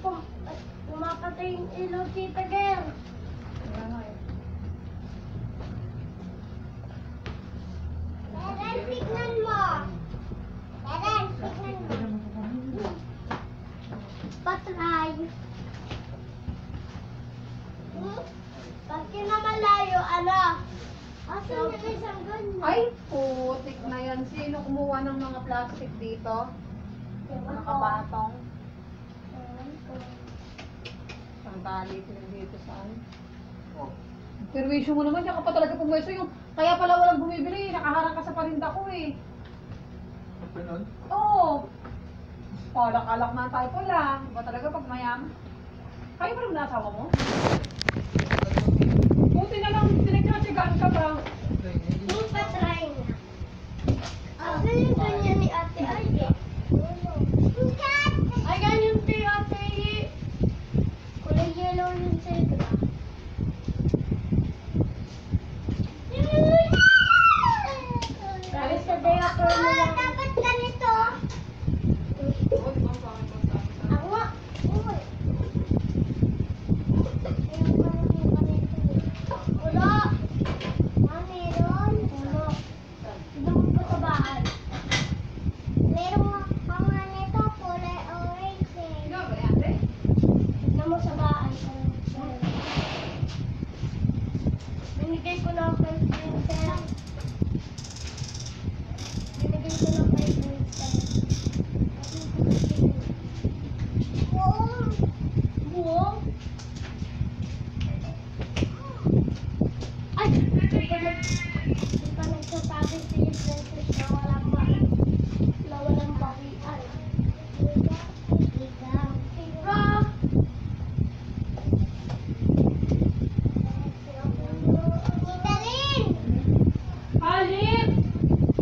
Pumapatay yung ilaw, Tita Gel. Eren, tignan mo. Eren, tignan mo. Patry. Pag kinamalayo, ano? Asan yung isang ganyan? Ay, putik na yan. Sino kumuha ng mga plastic dito? Nakabatong. Ang tali sila dito saan? Oh. Perwisyo mo naman, yan ka pa talaga pumweso yung... Kaya pala walang bumibili, nakaharang ka sa parinda ko eh. Ganun? Oo. Alak-alak na tayo pala. Ba talaga pag mayam? Kayo pa naman asawa mo? Buti na lang, pinagkatigaan ka ba? Hindi pa try na. Asan yung ganyan ni Ate Ay? Ay, ganyan si Ate Ay. Kulay yellow yung sa'yo, diba? Dahil sa day after mo lang. Dapat ganito. Ako nga. Uy. Wala. Meron. Wala. Tignan mo sa bahay. Meron nga nga nito, kulay orange eh. Ikaw ba yan, eh? Tignan mo sa bahay. Binigay ko lang kay Vincent. Binigay ko lang kay Vincent. Buong. Buong? Ay! Di pa nagsasabi si Princess na walang bawian. Ikaw. Tita Lynn! Alin!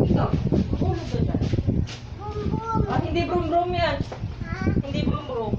Ito, tulog ka dyan. Bum bum! Ah, hindi brum-brum yan. Ha? Hindi brum-brum.